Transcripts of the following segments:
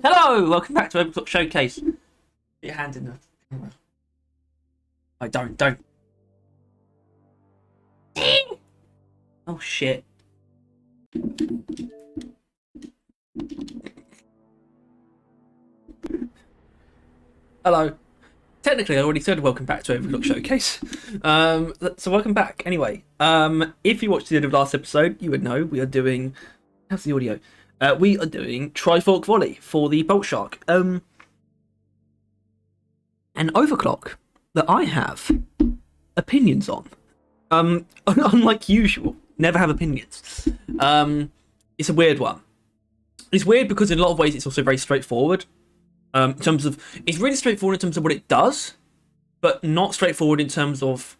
Hello, welcome back to Overclock Showcase. Put your hand in the camera. Oh, don't. Oh shit. Hello. Technically, I already said welcome back to Overclock Showcase. So welcome back. Anyway, if you watched the end of last episode, you would know we are doing. How's the audio? We are doing Trifork Volley for the Boltshark. An overclock that I have opinions on. Unlike usual, never have opinions. It's a weird one. It's weird because in a lot of ways it's also very straightforward. In terms of, it's really straightforward in terms of what it does, but not straightforward in terms of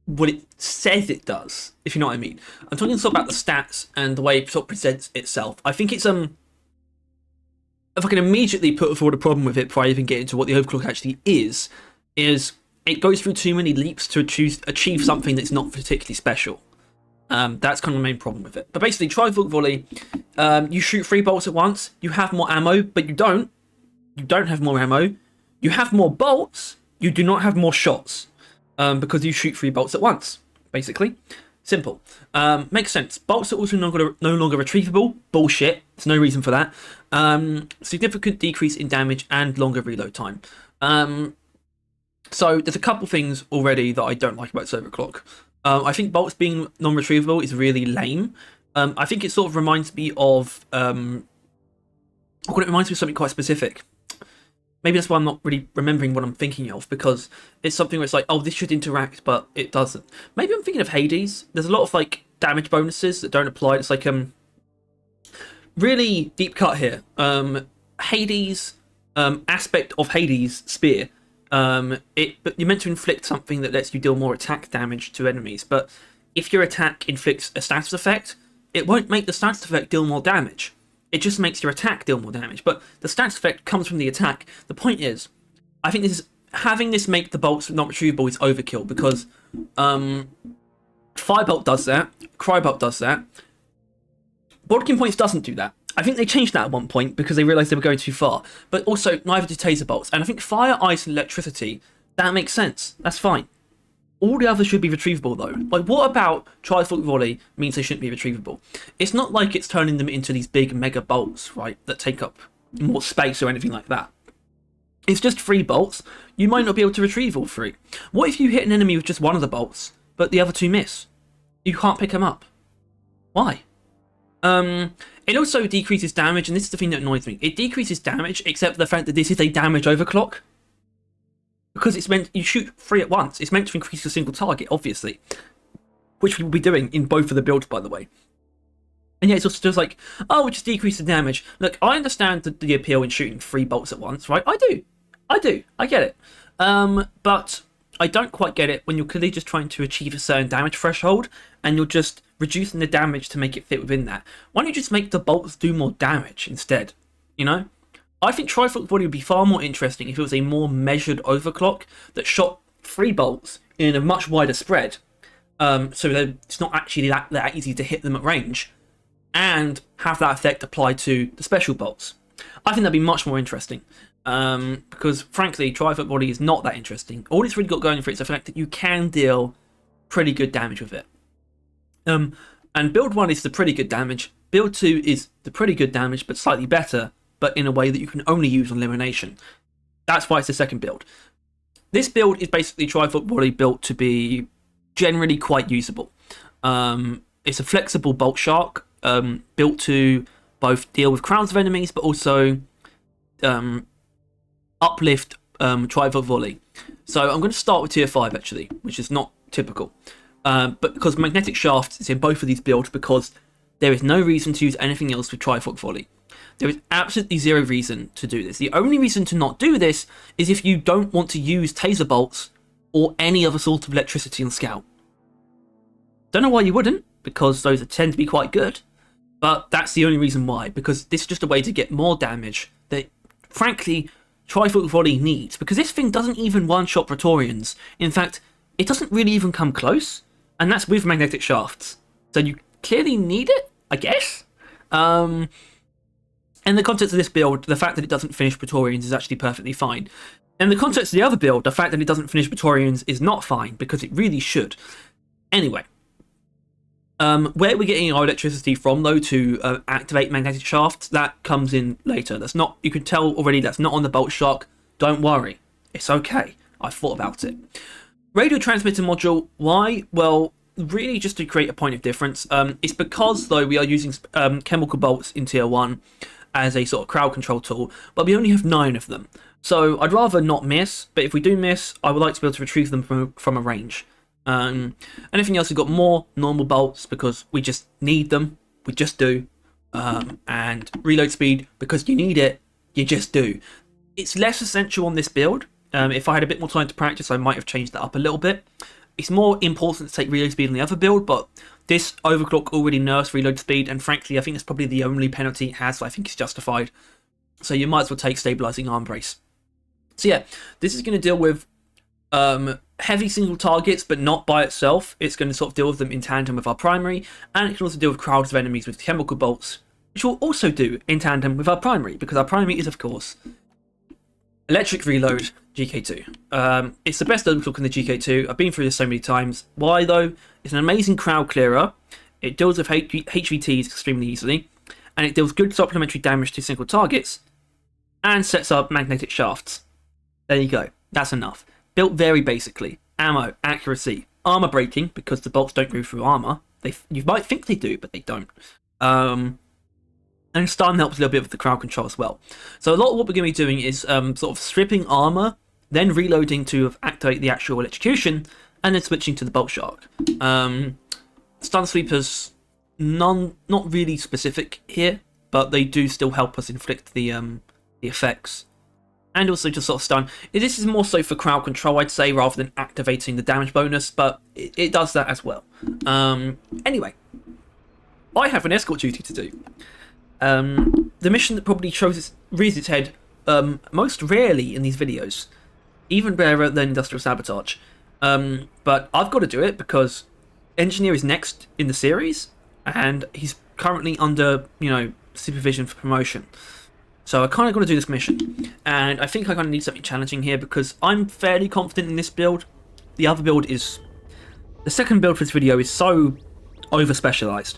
what it says it does, if you know what I mean. I'm talking sort of about the stats and the way it sort of presents itself. I think it's if I can immediately put forward a problem with it before I even get into what the overclock actually is it goes through too many leaps to achieve something that's not particularly special. That's kind of the main problem with it. But basically, Trifork Volley, you shoot 3 bolts at once. You have more ammo, but you don't. You don't have more ammo. You have more bolts. You do not have more shots. Because you shoot 3 bolts at once, basically. Simple. Makes sense. Bolts are also no longer retrievable. Bullshit. There's no reason for that. Significant decrease in damage and longer reload time. So there's a couple things already that I don't like about this overclock. I think bolts being non-retrievable is really lame. I think it sort of reminds me of it reminds me of something quite specific. Maybe that's why I'm not really remembering what I'm thinking of, because it's something where it's like, oh, this should interact, but it doesn't. Maybe I'm thinking of Hades. There's a lot of like damage bonuses that don't apply. It's like really deep cut here. Hades aspect of Hades spear. But you're meant to inflict something that lets you deal more attack damage to enemies, but if your attack inflicts a status effect, it won't make the status effect deal more damage. It just makes your attack deal more damage, but the status effect comes from the attack. The point is, I think having this make the bolts not retrievable is overkill, because Firebolt does that, Crybolt does that, Bodkin Points doesn't do that. I think they changed that at one point because they realised they were going too far, but also neither do Taser Bolts. And I think Fire, Ice and Electricity, that makes sense, that's fine. All the others should be retrievable though. Like, what about Trifork Volley means they shouldn't be retrievable? It's not like it's turning them into these big mega bolts, right, that take up more space or anything like that. It's just 3 bolts. You might not be able to retrieve all 3. What if you hit an enemy with just one of the bolts, but the other 2 miss? You can't pick them up. Why? It also decreases damage, and this is the thing that annoys me. It decreases damage, except for the fact that this is a damage overclock. Because it's meant, you shoot 3 at once. It's meant to increase a single target, obviously. Which we will be doing in both of the builds, by the way. And yeah, it's also just like, oh, we just decrease the damage. Look, I understand the appeal in shooting 3 bolts at once, right? I do. I get it. But I don't quite get it when you're clearly just trying to achieve a certain damage threshold, and you're just reducing the damage to make it fit within that. Why don't you just make the bolts do more damage instead? You know? I think Trifork Volley would be far more interesting if it was a more measured overclock that shot 3 bolts in a much wider spread, so that it's not actually that easy to hit them at range, and have that effect applied to the special bolts. I think that'd be much more interesting, because frankly, Trifork Volley is not that interesting. All it's really got going for it is the fact that you can deal pretty good damage with it. And build 1 is the pretty good damage, build 2 is the pretty good damage, but slightly better, but in a way that you can only use on elimination. That's why it's the second build. This build is basically Trifork Volley built to be generally quite usable. It's a flexible Boltshark, built to both deal with crowds of enemies, but also uplift Trifork Volley. So I'm going to start with tier 5 actually, which is not typical. But because Magnetic Shaft is in both of these builds, because there is no reason to use anything else with Trifork Volley. There is absolutely zero reason to do this. The only reason to not do this is if you don't want to use Taser Bolts or any other sort of electricity on Scout. Don't know why you wouldn't, because those tend to be quite good, but that's the only reason why, because this is just a way to get more damage that, frankly, Trifork Volley needs, because this thing doesn't even one-shot Praetorians. In fact, it doesn't really even come close, and that's with Magnetic Shafts. So you clearly need it, I guess? In the context of this build, the fact that it doesn't finish Praetorians is actually perfectly fine. In the context of the other build, the fact that it doesn't finish Praetorians is not fine, because it really should. Anyway, where we're getting our electricity from, though, to activate magnetic shafts, that comes in later. That's not, you can tell already, that's not on the Boltshark. Don't worry, it's okay. I thought about it. Radio transmitter module, why? Well, really just to create a point of difference. It's because, though, we are using chemical bolts in tier 1 as a sort of crowd control tool, but we only have 9 of them. So I'd rather not miss, but if we do miss, I would like to be able to retrieve them from a range. Anything else, we've got more normal bolts because we just need them. We just do. And reload speed, because you need it, you just do. It's less essential on this build. If I had a bit more time to practice, I might have changed that up a little bit. It's more important to take reload speed on the other build, but this overclock already nerfs reload speed, and frankly, I think it's probably the only penalty it has, so I think it's justified. So you might as well take stabilizing arm brace. So yeah, this is going to deal with heavy single targets, but not by itself. It's going to sort of deal with them in tandem with our primary, and it can also deal with crowds of enemies with chemical bolts, which will also do in tandem with our primary, because our primary is, of course, electric reload GK2. It's the best overclock in the GK2. I've been through this so many times. Why though? It's an amazing crowd clearer. It deals with HVTs extremely easily, and it deals good supplementary damage to single targets, and sets up magnetic shafts. There you go. That's enough. Built very basically. Ammo, accuracy, armor breaking, because the bolts don't move through armor. You might think they do, but they don't. And stun helps a little bit with the crowd control as well. So a lot of what we're going to be doing is sort of stripping armor, then reloading to activate the actual electrocution, and then switching to the Boltshark. Stun sweepers, not really specific here, but they do still help us inflict the effects. And also just sort of stun. This is more so for crowd control, I'd say, rather than activating the damage bonus, but it does that as well. Anyway, I have an escort duty to do. The mission that probably rears its head most rarely in these videos, even rarer than industrial sabotage. But I've got to do it because Engineer is next in the series, and he's currently under, supervision for promotion. So I kind of got to do this mission, and I think I kind of need something challenging here because I'm fairly confident in this build. The other build is... The second build for this video is so over-specialised.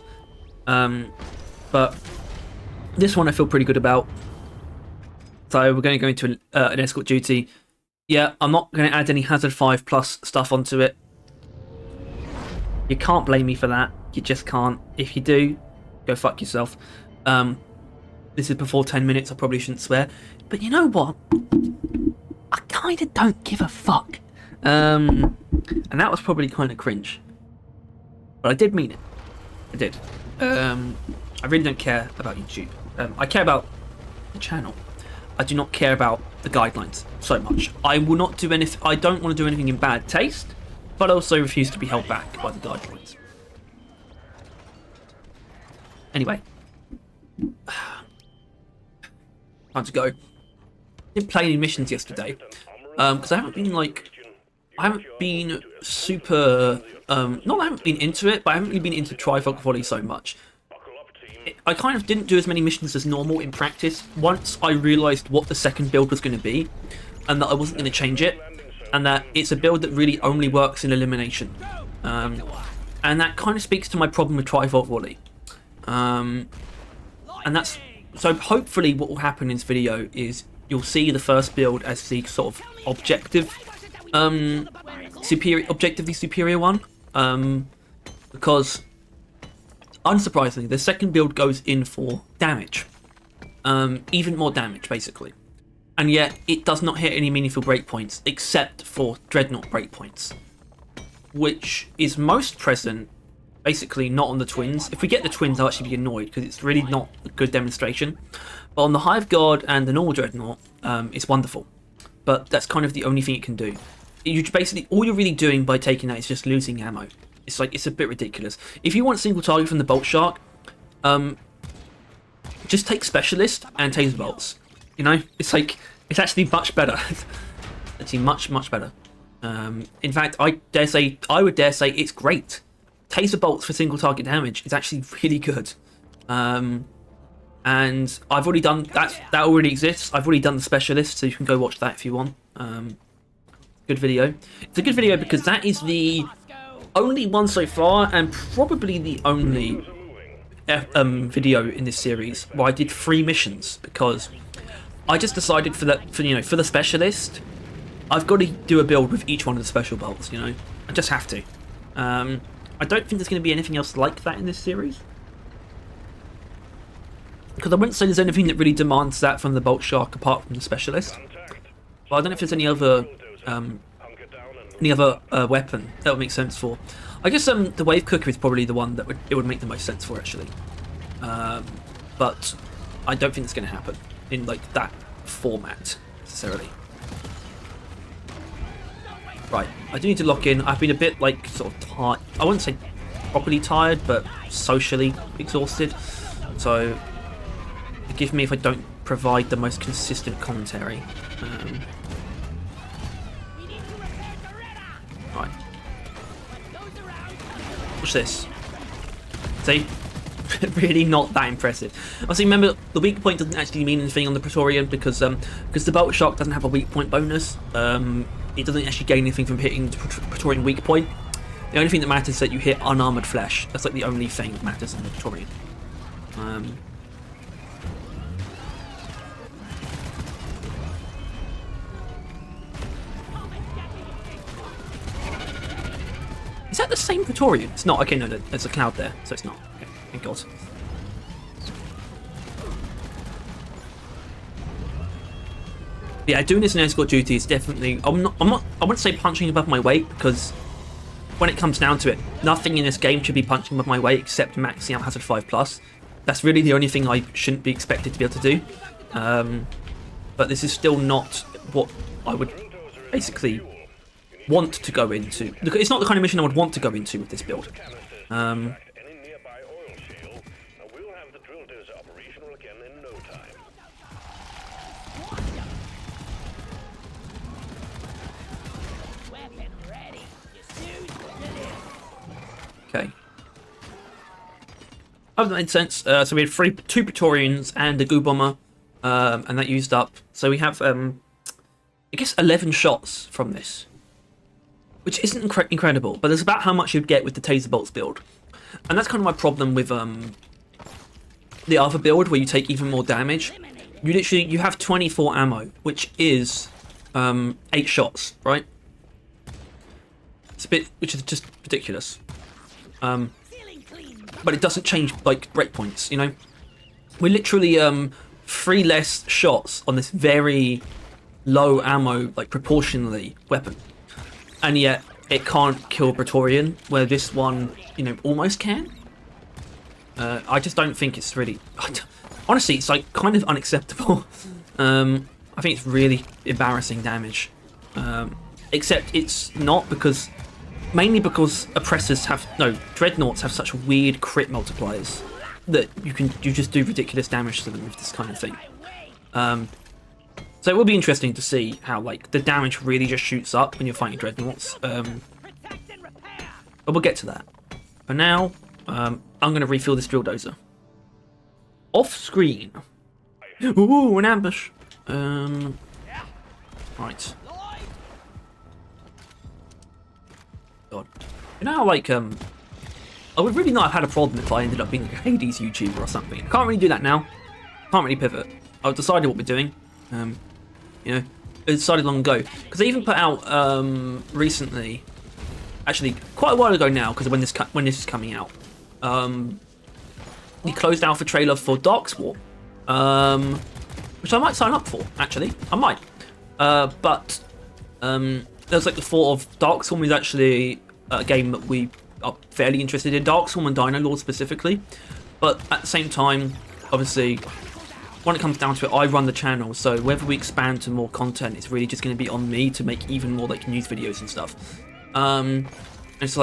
But this one I feel pretty good about. So we're going to go into an escort duty. Yeah, I'm not going to add any Hazard 5 plus stuff onto it. You can't blame me for that. You just can't. If you do, go fuck yourself. This is before 10 minutes, I probably shouldn't swear. But you know what? I kind of don't give a fuck. And that was probably kind of cringe. But I did mean it. I did. I really don't care about YouTube. I care about the channel. I do not care about the guidelines so much. I will not do anything. I don't want to do anything in bad taste, but I also refuse to be held back by the guidelines. Anyway. Time to go. Didn't play any missions yesterday because I haven't been super not that I haven't been into it, but I haven't really been into Trifork Volley so much. I kind of didn't do as many missions as normal in practice once I realised what the second build was going to be, and that I wasn't going to change it, and that it's a build that really only works in elimination, and that kind of speaks to my problem with Trifork Volley, and that's... So hopefully what will happen in this video is you'll see the first build as the sort of objectively superior one, because unsurprisingly the second build goes in for damage, even more damage basically, and yet it does not hit any meaningful breakpoints except for Dreadnought breakpoints, which is most present basically not on the twins. If we get the twins, I'll actually be annoyed because it's really not a good demonstration. But on the Hive Guard and the normal Dreadnought, it's wonderful. But that's kind of the only thing it can do. Basically, all you're really doing by taking that is just losing ammo. It's like, it's a bit ridiculous. If you want single target from the Boltshark, just take Specialist and Taser Bolts. It's like, it's actually much better. Actually, much better. In fact, I would dare say it's great. Taser bolts for single target damage is actually really good. and I've already done that. That already exists. I've already done the specialist, so you can go watch that if you want. Good video. It's a good video because that is the only one so far, and probably the only video in this series where I did 3 missions, because I just decided for the specialist, I've got to do a build with each one of the special bolts. I just have to. I don't think there's going to be anything else like that in this series, because I wouldn't say there's anything that really demands that from the Boltshark apart from the specialist. But I don't know if there's any other weapon that would make sense for. I guess the wave cooker is probably the one that would make the most sense for, actually. But I don't think it's going to happen in like that format necessarily. Right, I do need to lock in. I've been a bit like sort of tired. I wouldn't say properly tired, but socially exhausted. So forgive me if I don't provide the most consistent commentary. Right. Watch this. See? Really not that impressive. Obviously, remember, the weak point doesn't actually mean anything on the Praetorian because the Boltshark doesn't have a weak point bonus. It doesn't actually gain anything from hitting the Praetorian weak point. The only thing that matters is that you hit unarmored flesh. That's like the only thing that matters in the Praetorian. Is that the same Praetorian? It's not. Okay, no, there's a cloud there, so it's not. Okay, thank God. Yeah, doing this in escort duty is definitely. I wouldn't say punching above my weight, because when it comes down to it, nothing in this game should be punching above my weight except maxing out Hazard 5+. That's really the only thing I shouldn't be expected to be able to do. But this is still not what I would basically want to go into. It's not the kind of mission I would want to go into with this build. Okay. Oh, that made sense. So we had 2 Praetorians and a goo bomber, and that used up. So we have, I guess, 11 shots from this, which isn't incredible, but it's about how much you'd get with the Taser Bolts build. And that's kind of my problem with the other build, where you take even more damage. You have 24 ammo, which is 8 shots, right? It's a bit, which is just ridiculous. But it doesn't change like breakpoints, We're literally 3 less shots on this very low ammo, like proportionally, weapon. And yet, it can't kill Praetorian, where this one, almost can. I just don't think it's really... Honestly, it's like kind of unacceptable. I think it's really embarrassing damage. Except it's not because... Mainly because oppressors dreadnoughts have such weird crit multipliers that you just do ridiculous damage to them with this kind of thing. So it will be interesting to see how the damage really just shoots up when you're fighting dreadnoughts. But we'll get to that. For now, I'm going to refill this drill dozer. Off screen. Ooh, an ambush. Right. God. How I would really not have had a problem if I ended up being a Hades YouTuber or something. I can't really do that now. Can't really pivot. I've decided what we're doing. I decided long ago, because I even put out recently, actually quite a while ago now, because when this is coming out, the closed alpha trailer for Darkswarm, which I might sign up for. Actually, I might. But there's the thought of Darkswarm is actually a game that we are fairly interested in. Darkswarm and Dino Lord specifically, but at the same time, obviously, when it comes down to it, I run the channel, so whether we expand to more content, it's really just going to be on me to make even more news videos and stuff. It's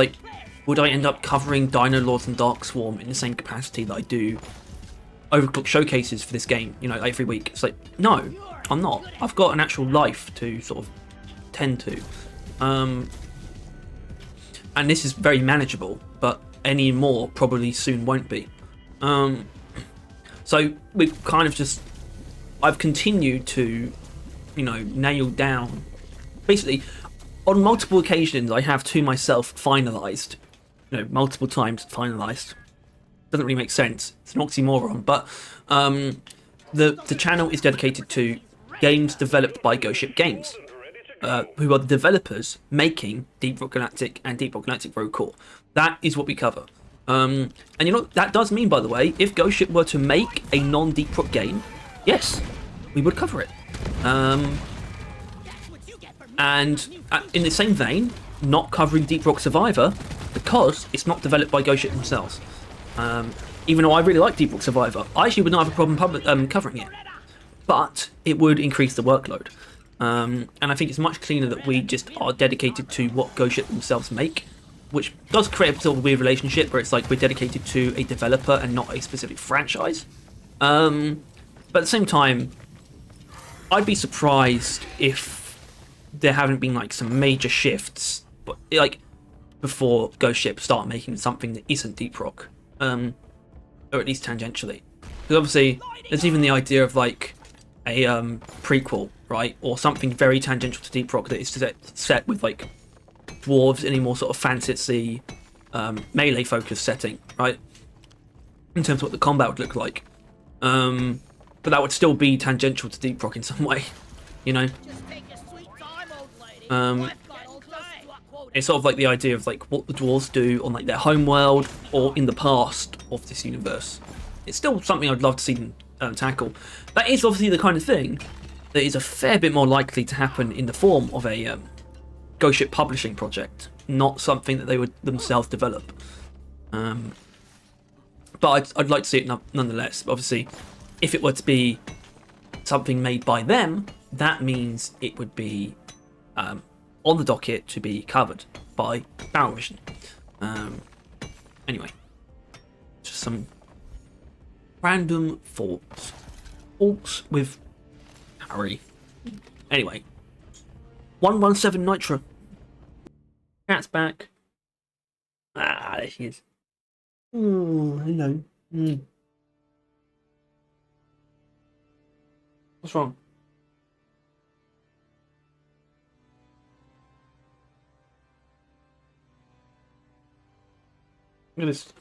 would I end up covering Dino Lords and Darkswarm in the same capacity that I do Overclock showcases for this game, every week? It's no, I'm not. I've got an actual life to sort of tend to. And this is very manageable, but any more probably soon won't be. So So we've kind of just, I've continued to, you know, nail down. Basically, on multiple occasions, I have to myself finalized, you know, multiple times finalized. Doesn't really make sense. It's an oxymoron, but the channel is dedicated to games developed by Ghost Ship Games, who are the developers making Deep Rock Galactic and Deep Rock Galactic Rogue Core. That is what we cover. And you know, that does mean, by the way, if Ghost Ship were to make a non-Deep Rock game, yes, we would cover it. And in the same vein, not covering Deep Rock Survivor because it's not developed by Ghost Ship themselves. Even though I really like Deep Rock Survivor, I actually would not have a problem covering it. But it would increase the workload. And I think it's much cleaner that we just are dedicated to what Ghost Ship themselves make, which does create a sort of weird relationship where it's like we're dedicated to a developer and not a specific franchise. But at the same time, I'd be surprised if there haven't been like some major shifts, but like before Ghost Ship start making something that isn't Deep Rock, or at least tangentially. Because obviously, there's even the idea of like a prequel, right, or something very tangential to Deep Rock that is set with like dwarves in a more sort of fantasy, melee focused setting, right? In terms of what the combat would look like, but that would still be tangential to Deep Rock in some way, you know. It's sort of like the idea of like what the dwarves do on like their home world or in the past of this universe. It's still something I'd love to see them tackle. That is obviously the kind of thing that is a fair bit more likely to happen in the form of a Ghost Ship publishing project, not something that they would themselves develop. But I'd like to see it nonetheless. Obviously, if it were to be something made by them, that means it would be on the docket to be covered by Barrel Vision. Anyway, just some random thoughts. Thoughts with Harry. Anyway, 117 Nitro. Cat's back. Ah, there she is. Oh, hello. What's wrong? Look at this.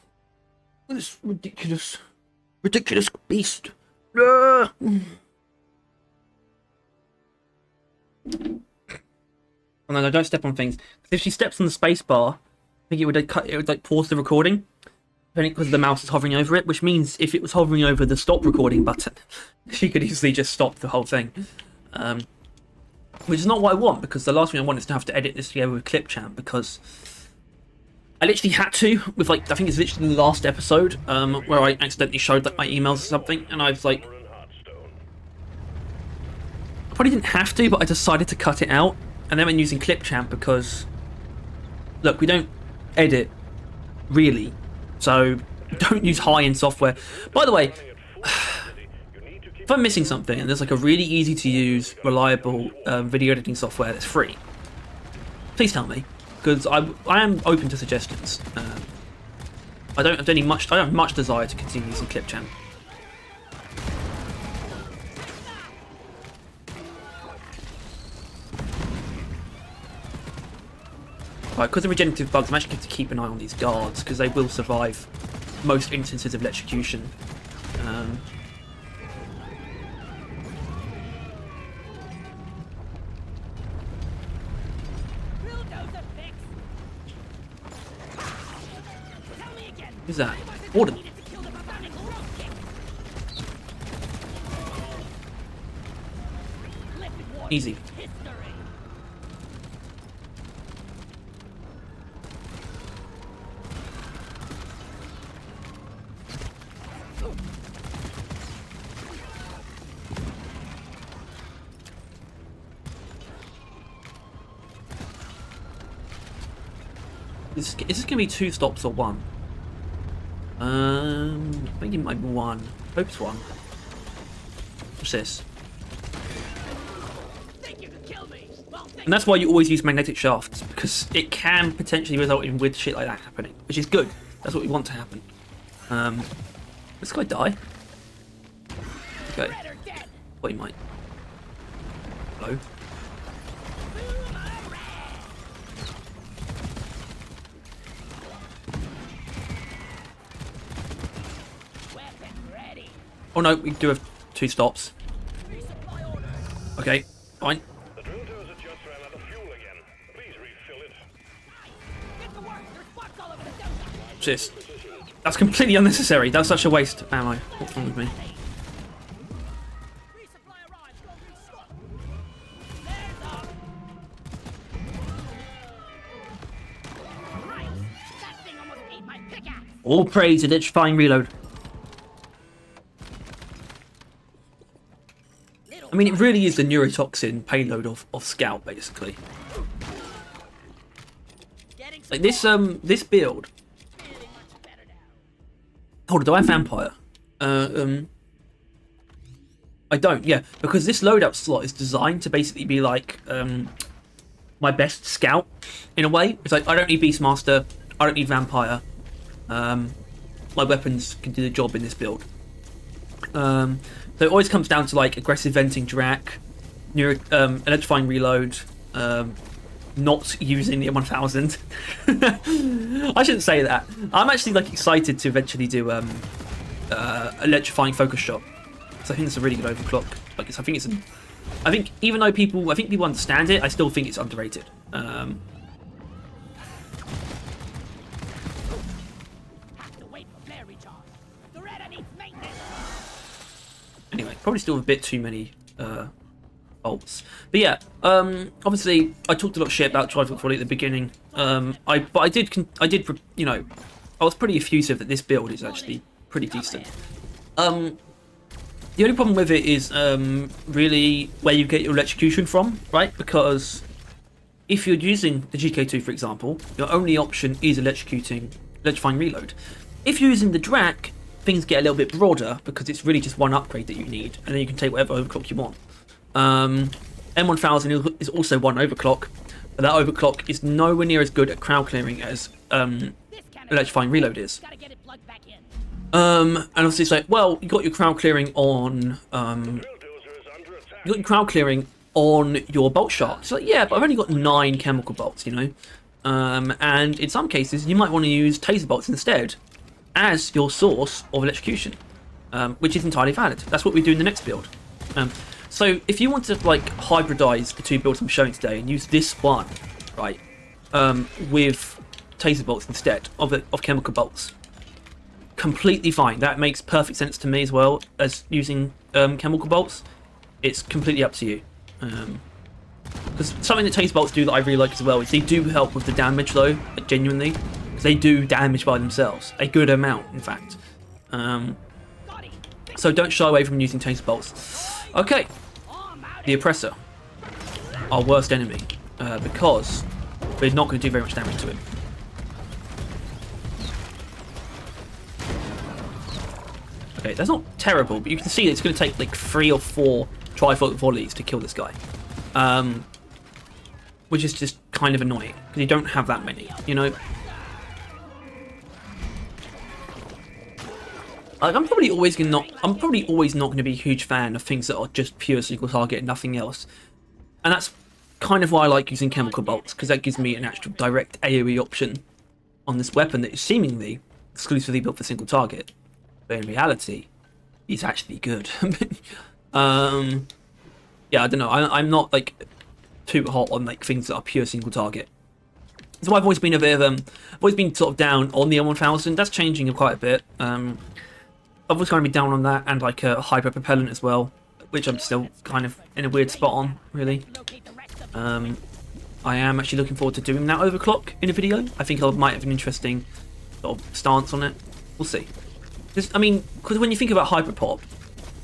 Look at this ridiculous beast. Ah! Oh no, don't step on things. If she steps on the space bar, I think it would like pause the recording, because the mouse is hovering over it. Which means if it was hovering over the stop recording button, she could easily just stop the whole thing. Which is not what I want, because the last thing I want is to have to edit this together with ClipChamp, because I literally had to with like I think it's literally the last episode where I accidentally showed like my emails or something, and I was like, I probably didn't have to, but I decided to cut it out. And then when using ClipChamp, because look, we don't edit really, so don't use high-end software. By the way, if I'm missing something and there's like a really easy to use, reliable video editing software that's free, please tell me, because I am open to suggestions. I don't have much desire to continue using ClipChamp. Right, because of regenerative bugs, I'm actually going to keep an eye on these guards, because they will survive most instances of electrocution. Who's that? Warden. Easy. Is this going to be 2 stops or 1? I think it might be 1. Hope it's 1. What's this? And that's why you always use magnetic shafts, because it can potentially result in weird shit like that happening, which is good. That's what we want to happen. This guy die? Okay. Well, he might. Hello. Oh no, we do have 2 stops. Okay, fine. Just, that's completely unnecessary. That's such a waste of ammo. What's wrong with me? All praise to Electrifying reload. I mean, it really is the neurotoxin payload of Scout, basically. Like this build. Hold on, do I have Vampire? I don't, yeah, because this loadout slot is designed to basically be like my best Scout, in a way. It's like, I don't need Beastmaster, I don't need Vampire. My weapons can do the job in this build. So it always comes down to like aggressive venting Drac, electrifying reload, not using the M1000. I shouldn't say that. I'm actually like excited to eventually do electrifying focus shot. So I think it's a really good overclock. Like I think even though people understand it, I still think it's underrated. Anyway, probably still a bit too many bolts. But yeah, obviously I talked a lot of shit about Trifork Volley at the beginning. I did, you know, I was pretty effusive that this build is actually pretty decent. The only problem with it is really where you get your electrocution from, right? Because if you're using the GK2, for example, your only option is electrifying reload. If you're using the Drac, things get a little bit broader because it's really just one upgrade that you need, and then you can take whatever overclock you want. M1000 is also one overclock, but that overclock is nowhere near as good at crowd clearing as electrifying reload is. And obviously it's like, well, you got your crowd clearing on your Boltshark. It's like, yeah, but I've only got 9 chemical bolts, you know. And in some cases you might want to use taser bolts instead as your source of electrocution, which is entirely valid. That's what we do in the next build. So if you want to like hybridize the 2 builds I'm showing today and use this one, right, with taser bolts instead of chemical bolts, completely fine. That makes perfect sense to me as well as using chemical bolts. It's completely up to you. Because something that taser bolts do that I really like as well is they do help with the damage though, like, genuinely. They do damage by themselves, a good amount, in fact. So don't shy away from using taser bolts. Okay, the Oppressor, our worst enemy, because we're not going to do very much damage to him. Okay, that's not terrible, but you can see that it's going to take like 3 or 4 Trifork volleys to kill this guy. Which is just kind of annoying, because you don't have that many, you know? Like, I'm probably always not going to be a huge fan of things that are just pure single target and nothing else. And that's kind of why I like using chemical bolts, because that gives me an actual direct AoE option on this weapon that is seemingly exclusively built for single target. But in reality, it's actually good. Yeah, I don't know. I'm not like too hot on like things that are pure single target. So I've always been a bit of I've always been sort of down on the M1000. That's changing quite a bit. I've always kind of been down on that and like a hyper propellant as well, which I'm still kind of in a weird spot on, really. I am actually looking forward to doing that overclock in a video. I think I might have an interesting sort of stance on it. We'll see. I mean, because when you think about hyperpop,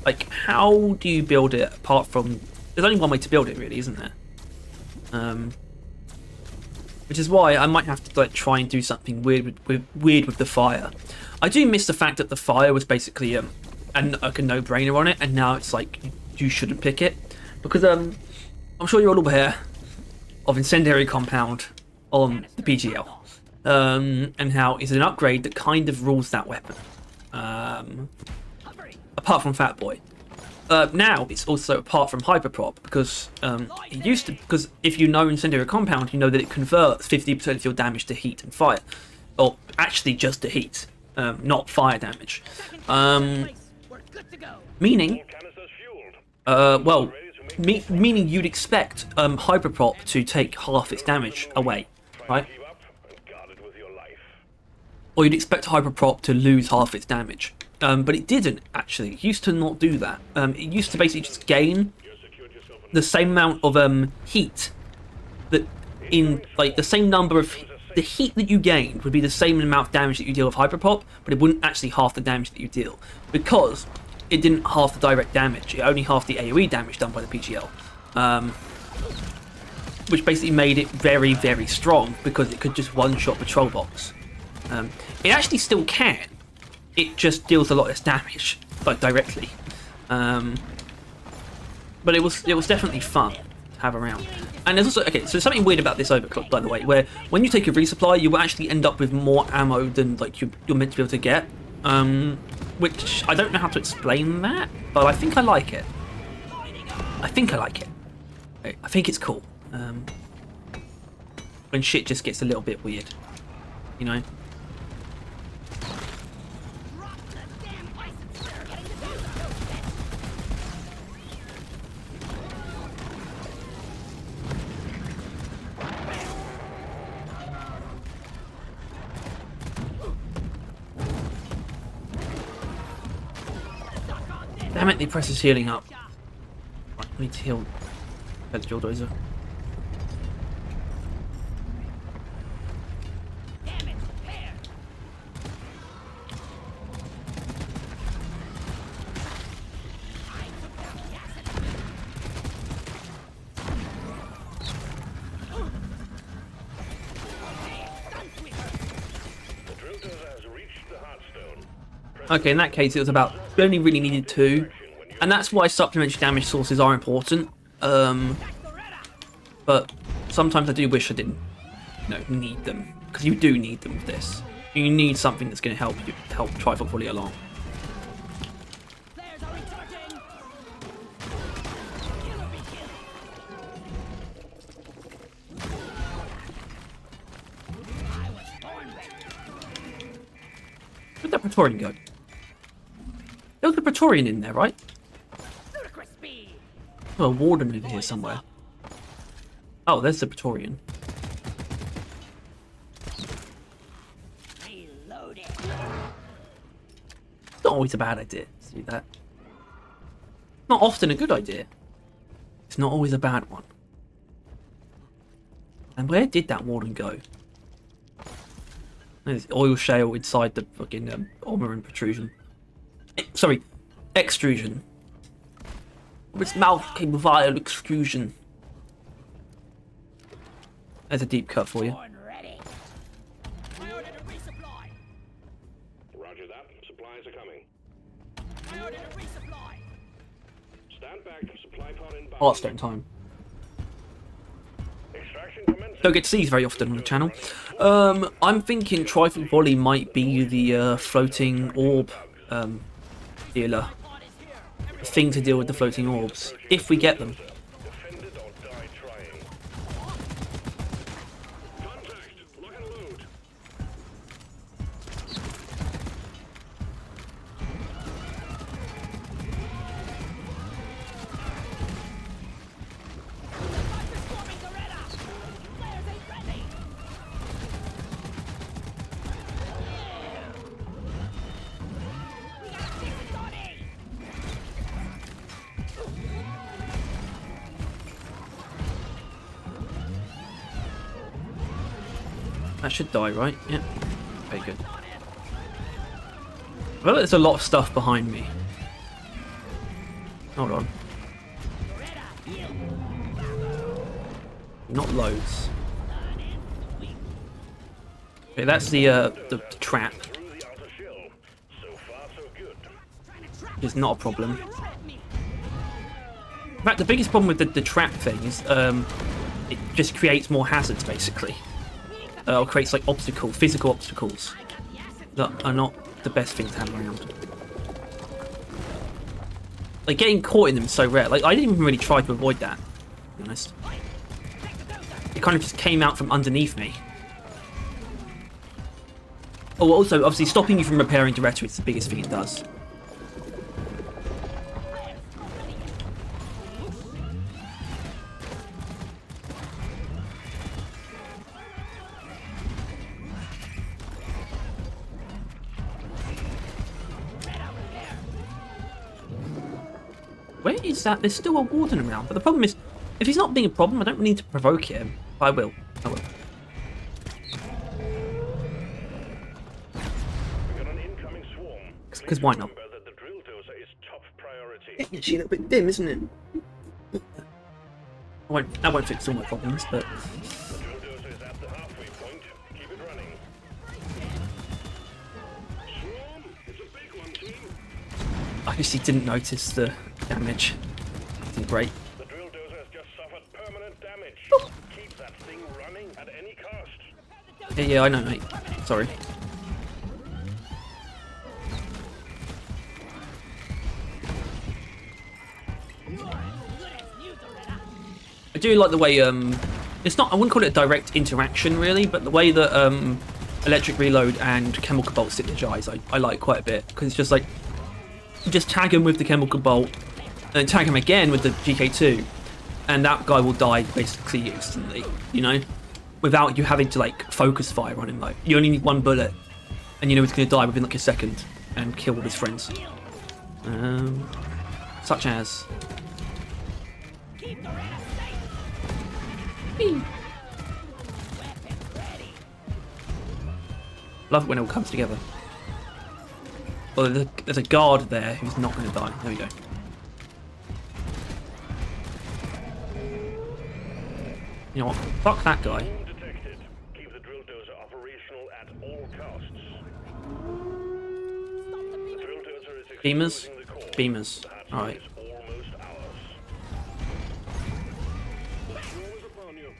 like, how do you build it apart from... There's only one way to build it, really, isn't there? Which is why I might have to like try and do something weird with the fire. I do miss the fact that the fire was basically like a no-brainer on it, and now it's like you shouldn't pick it, because I'm sure you're all aware of Incendiary Compound on the PGL, and how it's an upgrade that kind of rules that weapon. Apart from Fat Boy, Now it's also apart from hyperprop because it used to, because if you know incendiary compound, you know that it converts 50% of your damage to heat and fire, or actually just to heat, not fire damage. Meaning, meaning you'd expect hyperprop to take half its damage away, right? Or you'd expect hyperprop to lose half its damage. But it didn't, actually. It used to not do that. It used to basically just gain the same amount of heat that in, like, the same number of... The heat that you gained would be the same amount of damage that you deal with hyperprop, but it wouldn't actually half the damage that you deal, because it didn't half the direct damage. It only half the AoE damage done by the PGL. Which basically made it very, very strong, because it could just one-shot Patrol Box. It actually still can. It just deals a lot less damage, like directly. But it was definitely fun to have around. And there's also, okay, so there's something weird about this Overclock, by the way, where when you take a resupply, you will actually end up with more ammo than like you're meant to be able to get. Which I don't know how to explain that, but I think I like it. I think I like it. I think it's cool. When shit just gets a little bit weird, you know. Damn it, the pressure's healing up. Right, I need to heal the Jawdozer. Okay, in that case, it was about, we only really needed 2, and that's why supplementary damage sources are important. But sometimes I do wish I didn't, need them, because you do need them with this. You need something that's going to help Trifork Volley along. Where'd that Praetorian go? There was a Praetorian in there, right? Oh, a Warden over here somewhere. Oh, there's the Praetorian. It's not always a bad idea to do that. Not often a good idea. It's not always a bad one. And where did that Warden go? There's oil shale inside the fucking armor and protrusion. Sorry, extrusion. Its mouth came vile extrusion. There's a deep cut for you. Roger that. Supplies are coming. Stand back. Supply pod inbound. Hearthstone time. Don't get to see these very often on the channel. I'm thinking Trifork Volley might be the floating orb dealer. Thing to deal with the floating orbs, if we get them. That should die, right? Yeah. Okay, good. Well, there's a lot of stuff behind me. Hold on. Not loads. Okay, that's the trap. It's not a problem. In fact, the biggest problem with the trap thing is it just creates more hazards, basically. Or creates like physical obstacles that are not the best thing to have around. Like, getting caught in them is so rare. Like, I didn't even really try to avoid that, to be honest. It kind of just came out from underneath me. Oh, also, obviously, stopping you from repairing directory is the biggest thing it does. Where is that? There's still a warden around, but the problem is, if he's not being a problem, I don't need to provoke him. I will. I will. Because why not? It's actually a little bit dim, isn't it? That won't fix all my problems, but... I obviously didn't notice the damage. Isn't great. The drill dozer has just suffered permanent damage. Keep that thing running at any cost. Yeah, I know, mate. Sorry. I do like the way it's not, I wouldn't call it a direct interaction really, but the way that electric reload and chemical bolt synergize I like quite a bit, because it's just like you just tag him with the chemical bolt and then tag him again with the GK2 and that guy will die basically instantly, you know, without you having to like focus fire on him. Like, you only need one bullet and you know he's going to die within like a second and kill all his friends, such as love it when it all comes together. Well, there's a guard there who's not going to die. There we go. You know what? Fuck that guy. Keep the drill dozer operational at all costs. The drill dozer is Beamers? exploding the core. Beamers. Alright. It's almost ours. The swarm is upon you.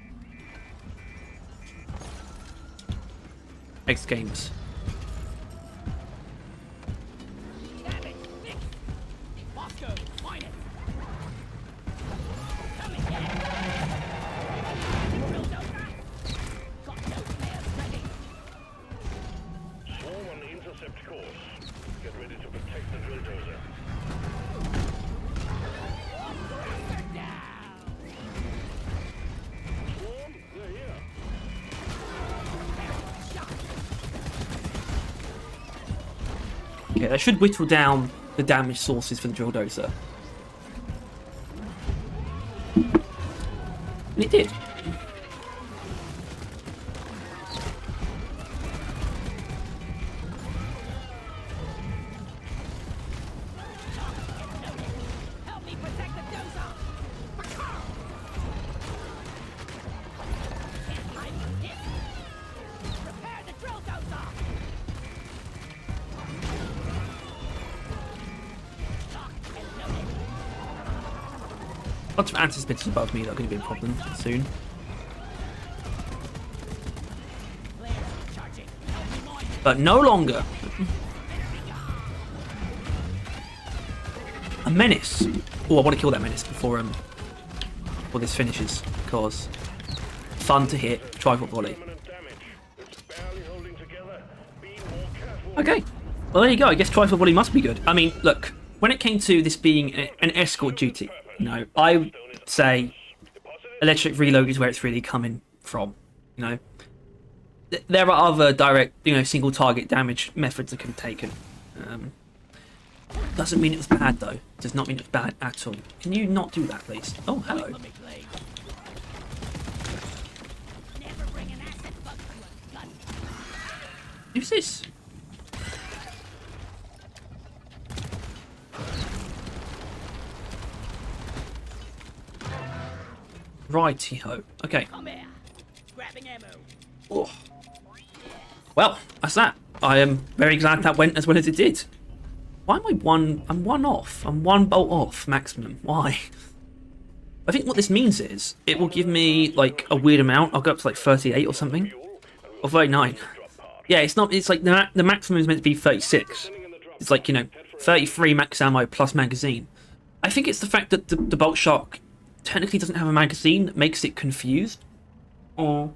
X Games. Swarm on the intercept course. Get ready to protect the drill dozer. Swarm, they're here. Okay, that should whittle down the damage sources for the drill dozer. And it did. Lots of anticipants above me that are going to be a problem soon. But no longer. A menace. Oh, I want to kill that menace before this finishes, because fun to hit. Trifork Volley. Okay. Well, there you go. I guess Trifork Volley must be good. I mean, look, when it came to this being an escort duty, you know, I would say electric reload is where it's really coming from. You know, there are other direct, you know, single target damage methods that can be taken. Doesn't mean it was bad though. Does not mean it's bad at all. Can you not do that, please? Oh, hello. Who's this? Righty-ho. Okay. Oh. Well, that's that. I am very glad that went as well as it did. Why am I one? I'm one off. I'm one bolt off maximum. Why? I think what this means is it will give me like a weird amount. I'll go up to like 38 or something, or 39. Yeah, it's not. It's like the maximum is meant to be 36. It's like, you know, 33 max ammo plus magazine. I think it's the fact that the Boltshark technically doesn't have a magazine that makes it confused. Or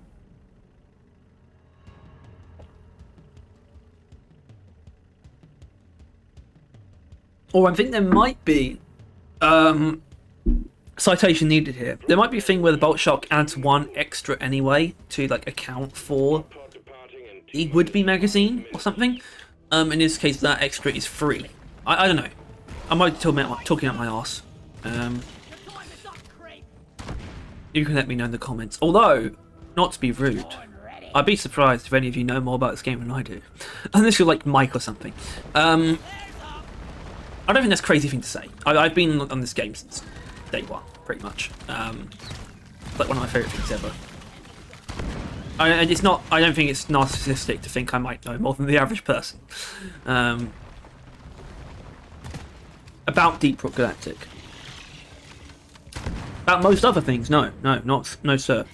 I think there might be citation needed here. There might be a thing where the Boltshark adds 1 extra anyway to like account for the would-be magazine or something. In this case, that extra is free. I don't know. I might be talking out my arse. You can let me know in the comments. Although, not to be rude, I'd be surprised if any of you know more about this game than I do. Unless you're like Mike or something. I don't think that's a crazy thing to say. I've been on this game since day one, pretty much. Like one of my favourite things ever. I don't think it's narcissistic to think I might know more than the average person. About Deep Rock Galactic. About most other things, no, sir.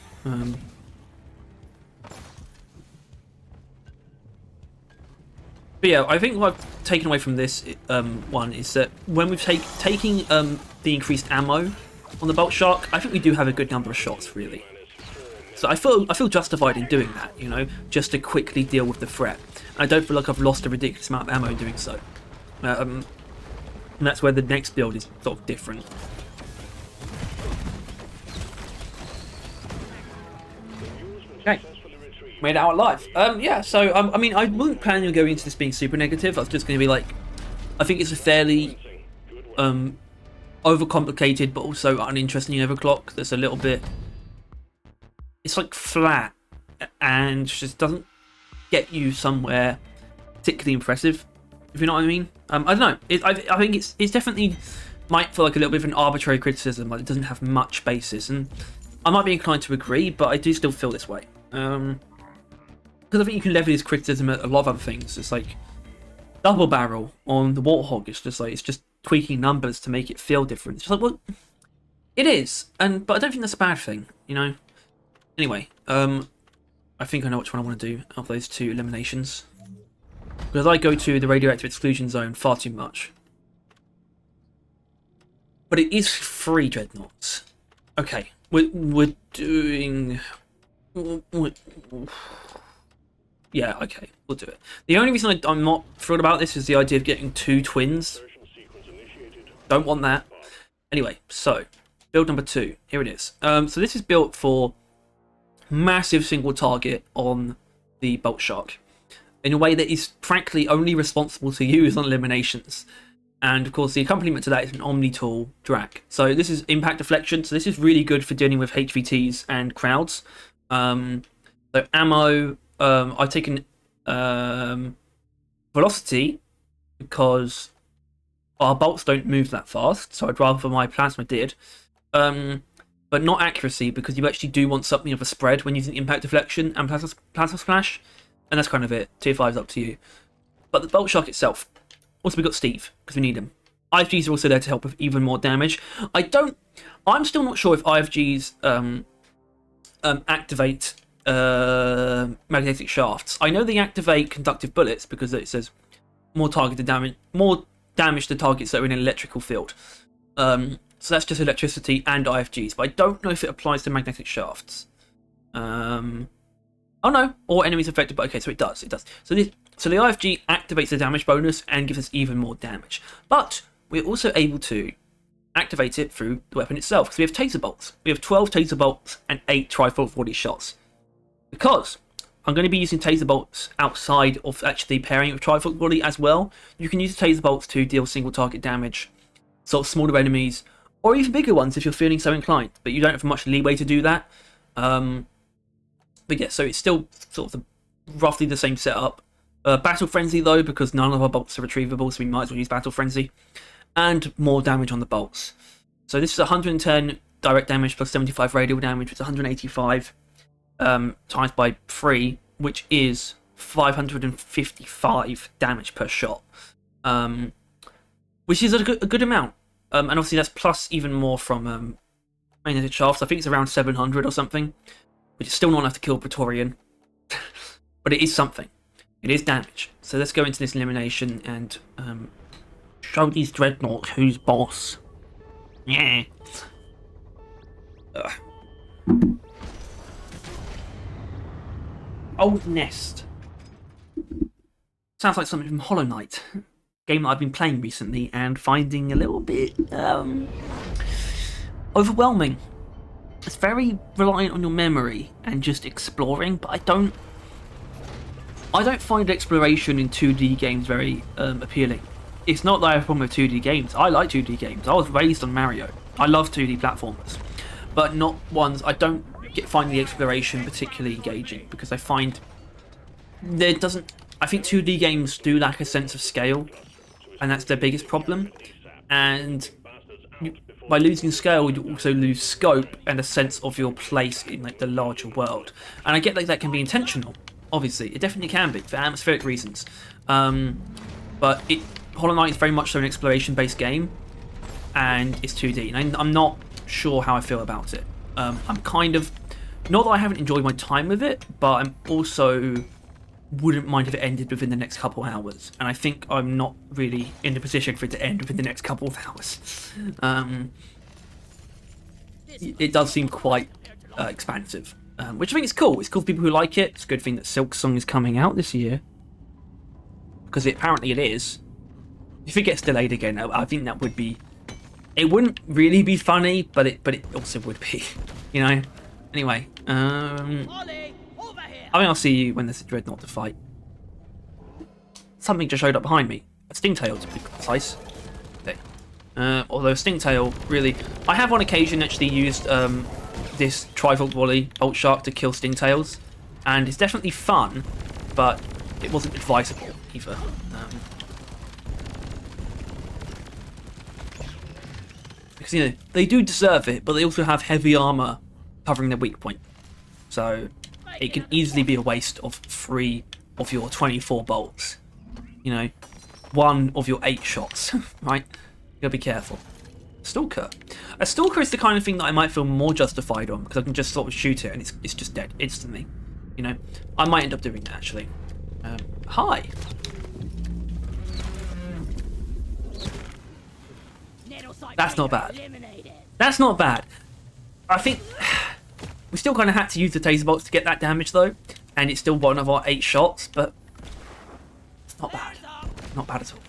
But yeah, I think what I've taken away from this one is that when we've taking the increased ammo on the Boltshark, I think we do have a good number of shots, really. So I feel justified in doing that, you know, just to quickly deal with the threat. And I don't feel like I've lost a ridiculous amount of ammo in doing so. And that's where the next build is sort of different. Okay, made it out alive. Yeah, so I mean, I wasn't planning on going into this being super negative. I was just going to be like, I think it's a fairly overcomplicated but also uninteresting overclock. That's a little bit, it's like flat and just doesn't get you somewhere particularly impressive, if you know what I mean. I don't know. I think it's definitely might feel like a little bit of an arbitrary criticism, like it doesn't have much basis, and I might be inclined to agree, but I do still feel this way. Because I think you can level this criticism at a lot of other things. It's like double barrel on the Warthog. It's just like it's just tweaking numbers to make it feel different. It's just like, well, it is, but I don't think that's a bad thing, you know. Anyway, I think I know which one I want to do of those 2 eliminations, because I go to the radioactive exclusion zone far too much. But it is 3 dreadnoughts. Okay, we're doing. Yeah, okay, we'll do it. The only reason I'm not thrilled about this is the idea of getting 2 twins. Don't want that. Anyway, so build number 2. Here it is. So this is built for massive single target on the Boltshark in a way that is frankly only responsible to use on eliminations. And of course, the accompaniment to that is an Omni tool drag. So this is impact deflection. So this is really good for dealing with HVTs and crowds. So ammo, I've taken velocity because our bolts don't move that fast. So I'd rather my plasma did. But not accuracy, because you actually do want something of a spread when using impact deflection and plasma splash. And that's kind of it. Tier 5 is up to you. But the Boltshark itself. Also, we've got Steve, because we need him. IFGs are also there to help with even more damage. I'm still not sure if IFGs activate magnetic shafts. I know they activate conductive bullets because it says more damage to targets that are in an electrical field. So that's just electricity and IFGs, but I don't know if it applies to magnetic shafts. Oh no, or enemies affected, but okay, so it does. So the IFG activates the damage bonus and gives us even more damage. But we're also able to activate it through the weapon itself, because we have taser bolts. We have 12 taser bolts and 8 Trifork Volley shots. Because I'm going to be using taser bolts outside of actually pairing with Trifork Volley as well. You can use taser bolts to deal single target damage, sort of smaller enemies, or even bigger ones if you're feeling so inclined, but you don't have much leeway to do that. But yeah, so it's still sort of roughly the same setup. Battle Frenzy though, because none of our bolts are retrievable, so we might as well use Battle Frenzy. And more damage on the bolts. So this is 110 direct damage plus 75 radial damage, which is 185 times by 3, which is 555 damage per shot. Which is a good amount. And obviously that's plus even more from magnetic shafts. I think it's around 700 or something, which is still not enough to kill Praetorian. But it is something. It is damage. So let's go into this elimination and show these dreadnoughts who's boss. Yeah. Ugh. Old Nest. Sounds like something from Hollow Knight. Game that I've been playing recently and finding a little bit overwhelming. It's very reliant on your memory and just exploring, but I don't find exploration in 2D games very appealing. It's not that I have a problem with 2D games. I like 2D games. I was raised on Mario. I love 2D platformers, but not ones. I don't find the exploration particularly engaging because I find there doesn't. I think 2D games do lack a sense of scale, and that's their biggest problem. And by losing scale, you also lose scope and a sense of your place in like the larger world. And I get that can be intentional. Obviously, it definitely can be for atmospheric reasons. But Hollow Knight is very much so an exploration-based game, and it's 2D. And I'm not sure how I feel about it. I'm kind of not that I haven't enjoyed my time with it, but I'm also wouldn't mind if it ended within the next couple hours. And I think I'm not really in the position for it to end within the next couple of hours. It does seem quite expansive, which I think is cool. It's cool for people who like it. It's a good thing that Silksong is coming out this year, because apparently it is. If it gets delayed again, I think that would be. It wouldn't really be funny, but it also would be, you know. Anyway, I think I'll see you when there's a Dreadnought to fight. Something just showed up behind me. A Stingtail, to be precise. Okay. Although Stingtail, really... I have on occasion actually used this Trifork Volley Boltshark to kill Stingtails. And it's definitely fun, but it wasn't advisable either. Because, you know, they do deserve it, but they also have heavy armor covering their weak point. So it can easily be a waste of 3 of your 24 bolts. You know, 1 of your 8 shots, right? You gotta be careful. Stalker. A Stalker is the kind of thing that I might feel more justified on, because I can just sort of shoot it and it's just dead instantly. You know, I might end up doing that actually. Hi. That's not bad. That's not bad. I think we still kind of had to use the taser bolts to get that damage though, and it's still 1 of our 8 shots, but it's not bad. Not bad at all.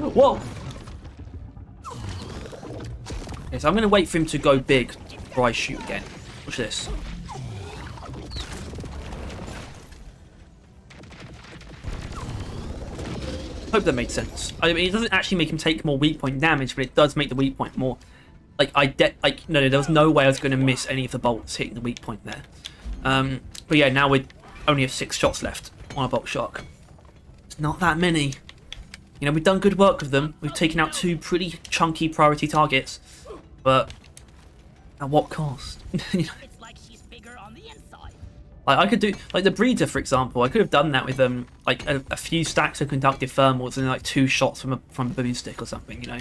Whoa! Okay, so I'm going to wait for him to go big before I shoot again. Watch this. Hope that made sense. I mean, it doesn't actually make him take more weak point damage, but it does make the weak point more. No, there was no way I was going to miss any of the bolts hitting the weak point there. But yeah, now we only have 6 shots left on a Boltshark. It's not that many. You know, we've done good work with them. We've taken out 2 pretty chunky priority targets, but at what cost? You know? It's like she's bigger on the inside. Like I could do, like the Breeder, for example. I could have done that with like a few stacks of conductive thermals and like 2 shots from a boom stick or something. You know,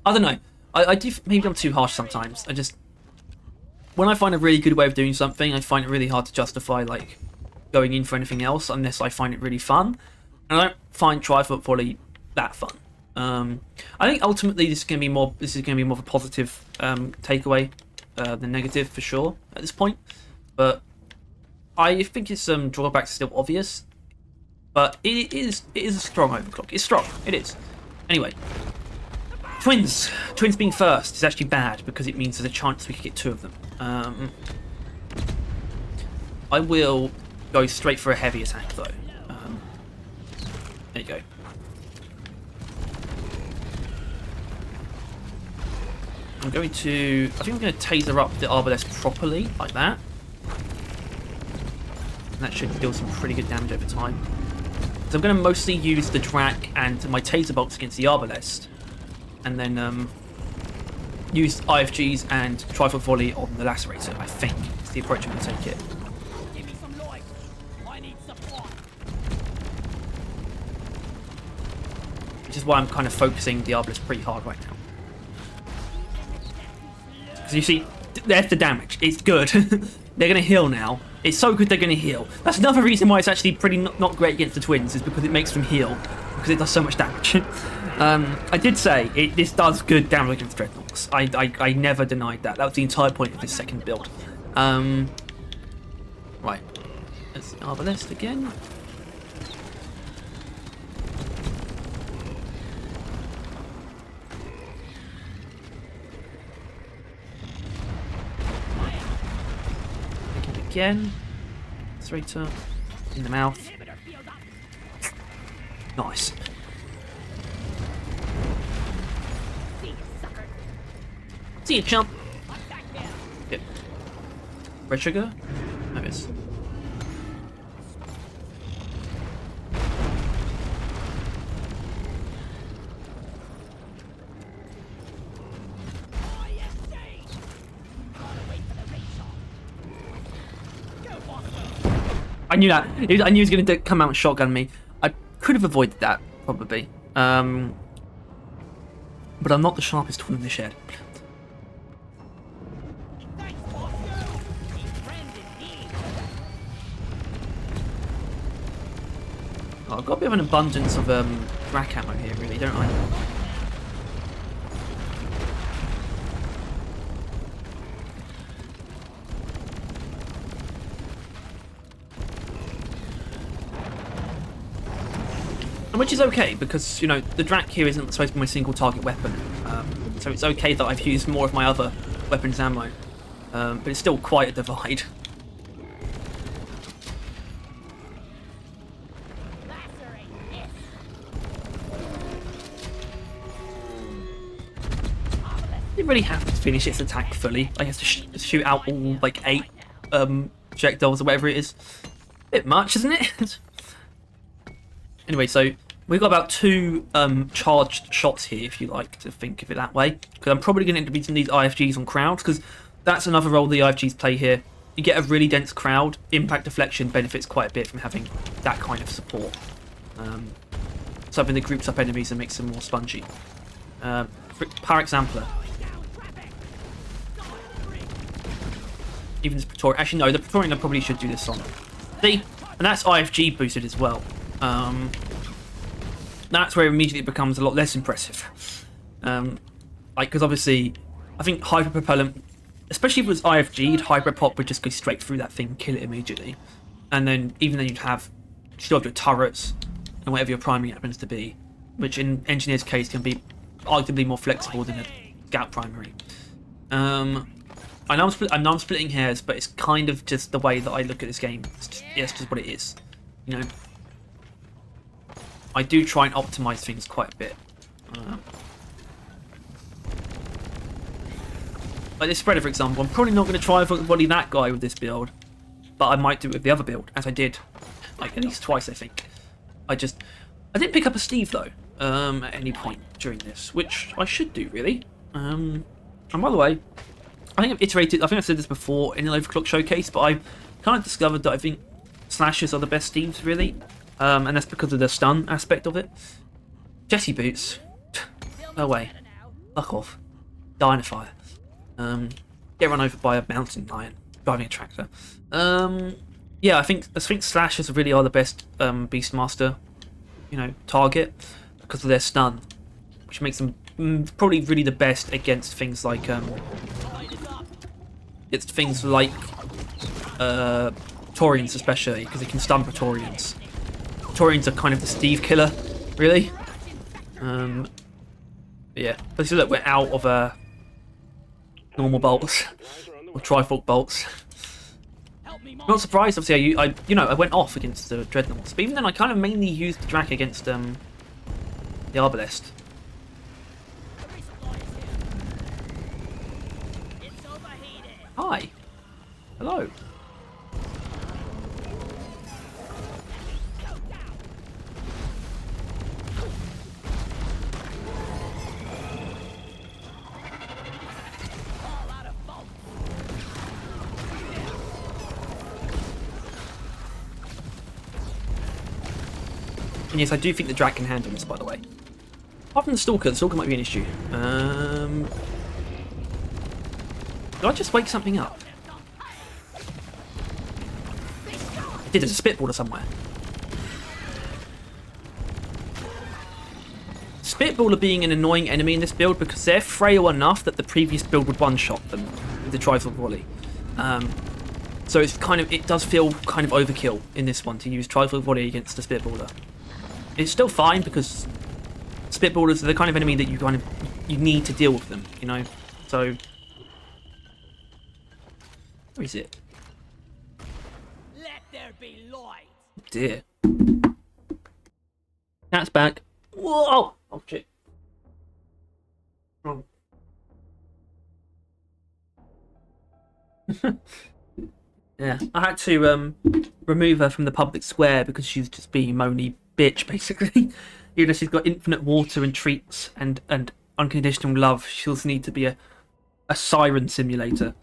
I don't know. I do, maybe I'm too harsh sometimes. When I find a really good way of doing something, I find it really hard to justify like going in for anything else unless I find it really fun. And I don't find Trifork Volley that fun. I think ultimately this is going to be more of a positive takeaway than negative for sure at this point. But I think its drawbacks are still obvious. But it is a strong overclock. It's strong. It is. Anyway. Twins being first is actually bad because it means there's a chance we could get 2 of them. I will go straight for a heavy attack though. There you go. I think I'm going to taser up the Arbalest properly, like that. And that should deal some pretty good damage over time. So I'm going to mostly use the Drac and my taser bolts against the Arbalest. And then use IFGs and Trifork Volley on the Lacerator, I think. It's the approach I'm going to take it. Give me some light. I need support. Which is why I'm kind of focusing the Arbalest pretty hard right now. Because you see, there's the damage. It's good. They're going to heal now. It's so good they're going to heal. That's another reason why it's actually pretty not great against the Twins, is because it makes them heal. Because it does so much damage. I did say this does good damage against dreadnoughts. I never denied that. That was the entire point of this second build. Right. Let's the arbalest again. Again. Straight up. In the mouth. Nice. See you, chump. Yep. Red sugar? No, it's. I knew that. I knew he was going to come out and shotgun me. I could have avoided that, probably. But I'm not the sharpest tool in the shed. Oh, I've got a bit of an abundance of rack ammo here, really, don't I? Which is okay, because, you know, the Drak here isn't supposed to be my single target weapon. So it's okay that I've used more of my other weapons ammo. But it's still quite a divide. Didn't really have to finish its attack fully. I have to shoot out all, like, 8 projectiles or whatever it is. Bit much, isn't it? Anyway, so we've got about 2 charged shots here, if you like to think of it that way. Because I'm probably going to end up using these IFGs on crowds, because that's another role the IFGs play here. You get a really dense crowd. Impact deflection benefits quite a bit from having that kind of support. Something that groups up enemies and makes them more spongy. Par example. Even this Praetorian. Actually, no, the Praetorian I probably should do this on. See? And that's IFG boosted as well. That's where immediately it becomes a lot less impressive. Because obviously, I think hyper propellant, especially if it was IFG'd, hyper pop would just go straight through that thing, kill it immediately, and then even then you'd still have your turrets and whatever your priming happens to be, which in Engineer's case can be arguably more flexible than a scout primary. I know I'm splitting hairs, but it's kind of just the way that I look at this game. It's just what it is, you know. I do try and optimize things quite a bit. Like this spreader, for example, I'm probably not going to try and volley that guy with this build, but I might do it with the other build, as I did, like at least twice, I think. I didn't pick up a Steve though, at any point during this, which I should do really. And by the way, I think I've iterated. I think I've said this before in an Overclock showcase, but I kind of discovered that I think slashes are the best Steves really. And that's because of the stun aspect of it. Jesse boots. No way. Fuck off. Die in a fire. Get run over by a mountain lion driving a tractor. Yeah, I think slashes really are the best Beastmaster, you know, target because of their stun, which makes them probably really the best against things like Praetorians especially, because they can stun Praetorians. Praetorians are kind of the Steve killer, really. Yeah, but so look, we're out of normal bolts or Trifork bolts. Not surprised, obviously. I went off against the dreadnoughts, but even then, I kind of mainly used the Drak against the arbalest. Hi. Hello. And yes, I do think the Drak can handle this, by the way. Apart from the Stalker might be an issue. Did I just wake something up? I did, there's a spitballer somewhere. Spitballer being an annoying enemy in this build because they're frail enough that the previous build would one-shot them with the Trifork Volley. So it's it does feel kind of overkill in this one to use Trifork Volley against a Spitballer. It's still fine because Spitballers are the kind of enemy that you need to deal with them, you know? So... Where is it? Let there be light. Dear. Cat's back. Whoa! Oh, shit. Wrong. Yeah, I had to remove her from the public square because she's just being a moany bitch, basically. Even though she's got infinite water and treats and unconditional love, she'll need to be a siren simulator.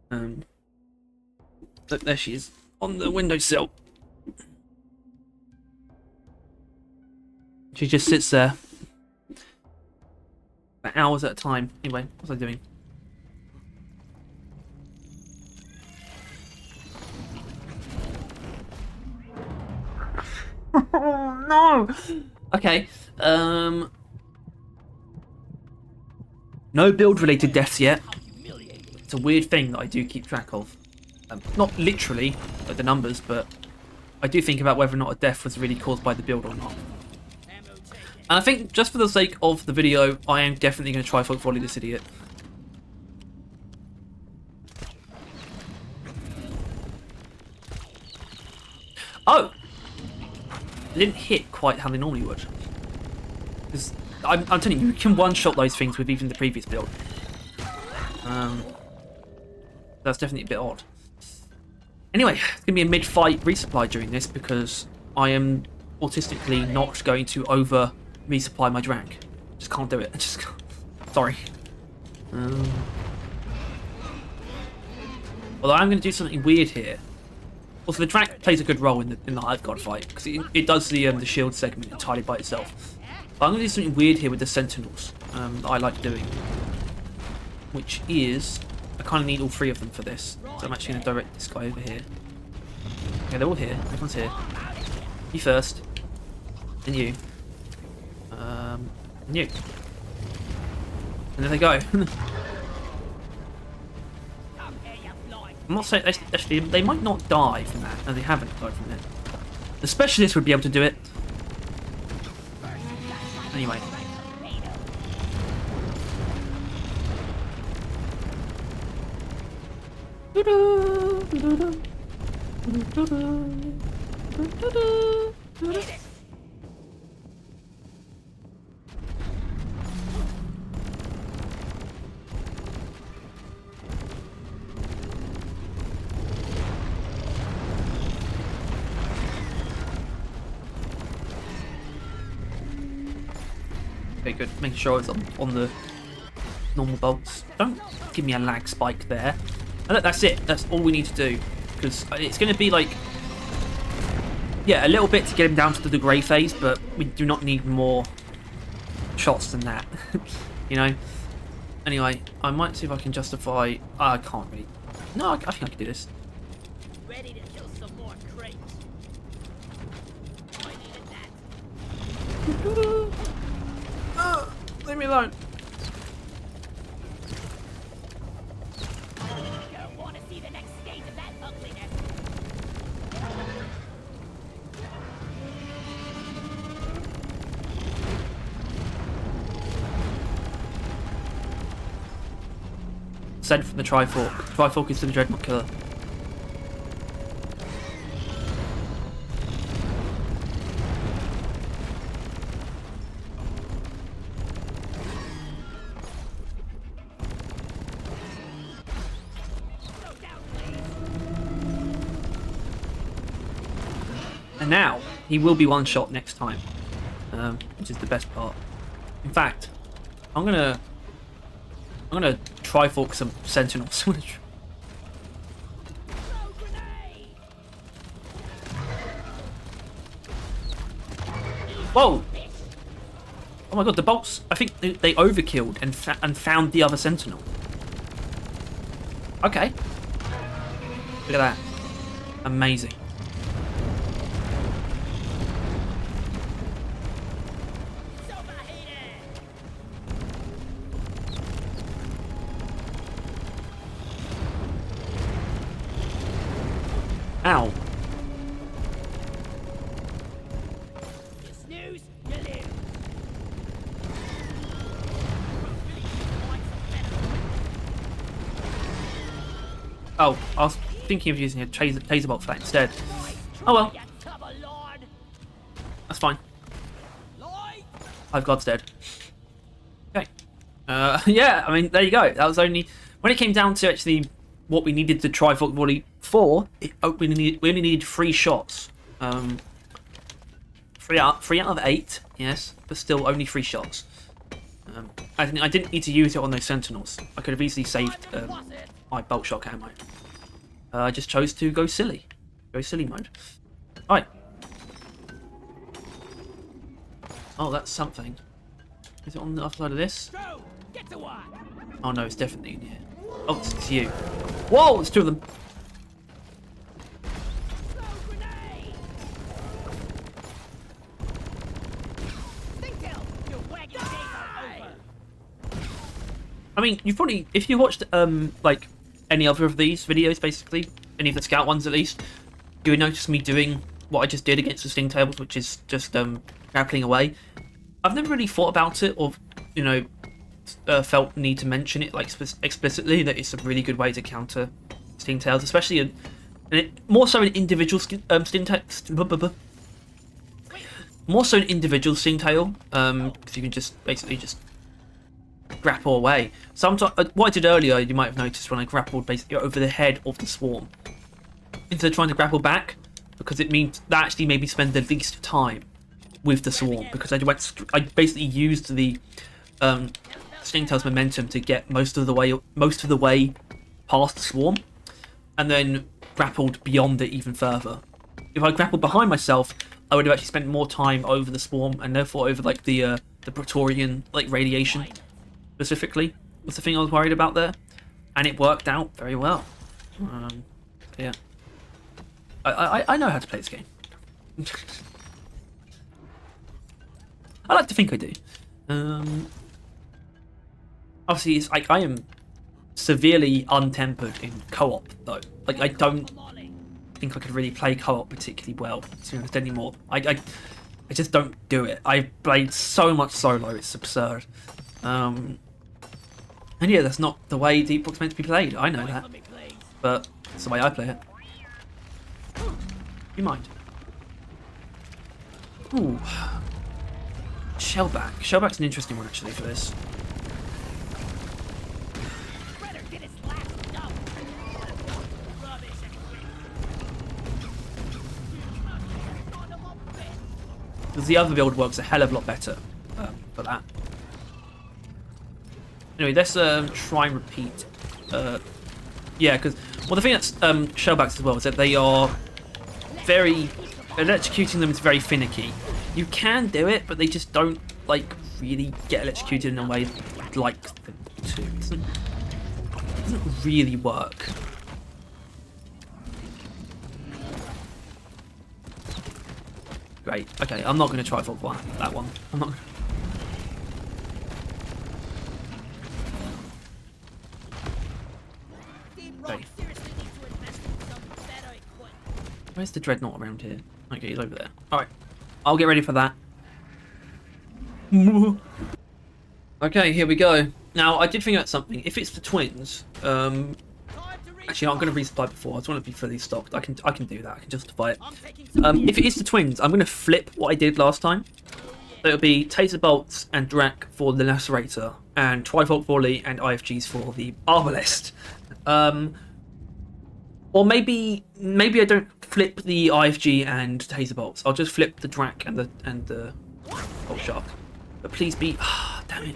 Look, there she is on the windowsill. She just sits there for hours at a time. Anyway, what was I doing? Oh no! Okay. No build-related deaths yet. It's a weird thing that I do keep track of. Not literally, like the numbers, but I do think about whether or not a death was really caused by the build or not. And I think, just for the sake of the video, I am definitely going to try volley this idiot. Oh! They didn't hit quite how they normally would. Because I'm telling you, you can one-shot those things with even the previous build. That's definitely a bit odd. Anyway, it's going to be a mid-fight resupply during this because I am autistically not going to over-resupply my drag. Just can't do it. I just can't. Sorry. Although I'm going to do something weird here. Also, the drag plays a good role in the Hive God fight because it does the shield segment entirely by itself. But I'm going to do something weird here with the Sentinels that I like doing, which is I kind of need all three of them for this. So I'm actually going to direct this guy over here. Okay, they're all here. Everyone's here. You first, and you, and you, and there they go. I'm not saying actually they might not die from that. No, they haven't died from it. The specialist would be able to do it. Anyway. Okay, good. Making sure it's on the normal bolts. Don't give me a lag spike there. And that's it. That's all we need to do. Because it's going to be like... Yeah, a little bit to get him down to the grey phase, but we do not need more shots than that. You know? Anyway, I might see if I can justify... I can't really... No, I think I can do this. Ready to kill some more crates. I needed that. Leave me alone. Don't want to see the next stage of that ugliness. Sent from the Trifork. Trifork is the Dreadnought killer. And now, he will be one shot next time, which is the best part. In fact, I'm gonna Trifork some Sentinels. Whoa! Oh my god, the bolts! I think they overkilled and found the other Sentinel. Okay. Look at that. Amazing. Ow. You snooze, you lose. Oh, I was thinking of using a taser bolt for that instead. Oh well, You tubber lord. that's fine. Light. I've God's dead. Okay. Yeah, I mean, there you go. That was only... When it came down to actually what we needed the Trifork Volley for, we only needed 3 shots. 3 out of 8, yes, but still only 3 shots. I didn't need to use it on those Sentinels. I could have easily saved my Boltshark ammo. I just chose to go silly. Go silly mode. Alright. Oh, that's something. Is it on the other side of this? Go. Get to work. Oh no, it's definitely in here. Oh, it's you. Whoa, there's 2 of them. Throw grenade. Stingtail, your wagon days are over. I mean, you've probably, if you watched like any other of these videos, basically any of the scout ones at least, you would notice me doing what I just did against the stingtails, which is just grappling away. I've never really thought about it, or you know, felt the need to mention it like explicitly that it's a really good way to counter stingtails, especially more so an individual stingtail. More so an individual stingtail, because you can just basically just grapple away. Sometimes, what I did earlier, you might have noticed when I grappled basically over the head of the swarm, instead of trying to grapple back, because it means that actually made me spend the least time with the swarm, because I basically used the stingtail's momentum to get most of the way past the swarm, and then grappled beyond it even further. If I grappled behind myself, I would have actually spent more time over the swarm, and therefore over like the Praetorian like radiation specifically was the thing I was worried about there, and it worked out very well. Yeah, I know how to play this game. I like to think I do. Obviously, it's like I am severely untempered in co-op though. Like I don't think I could really play co-op particularly well, to be honest, anymore. I just don't do it. I've played so much solo, it's absurd. And yeah, that's not the way Deep Rock's meant to be played. I know that, but it's the way I play it. You mind? Ooh. Shellback. Shellback's an interesting one actually for this. Because the other build works a hell of a lot better for that. Anyway, let's try and repeat. Yeah, because the thing that's shellbacks as well is that they are very electrocuting them is very finicky. You can do it, but they just don't like really get electrocuted in a way I'd like them to. It doesn't really work. Great. Okay, I'm not going to try for that one. I'm not. Okay. Where's the dreadnought around here? Okay, he's over there. Alright. I'll get ready for that. Okay, here we go. Now, I did think about something. If it's the twins, actually, I'm going to resupply before. I just want to be fully stocked. I can do that. I can justify it. If it is the twins, I'm going to flip what I did last time. So it'll be taser bolts and Drac for the lacerator, and Trifork Volley and IFGs for the arbalest. Or maybe I don't flip the IFG and taser bolts. I'll just flip the Drac and the Boltshark. But please be, damn it!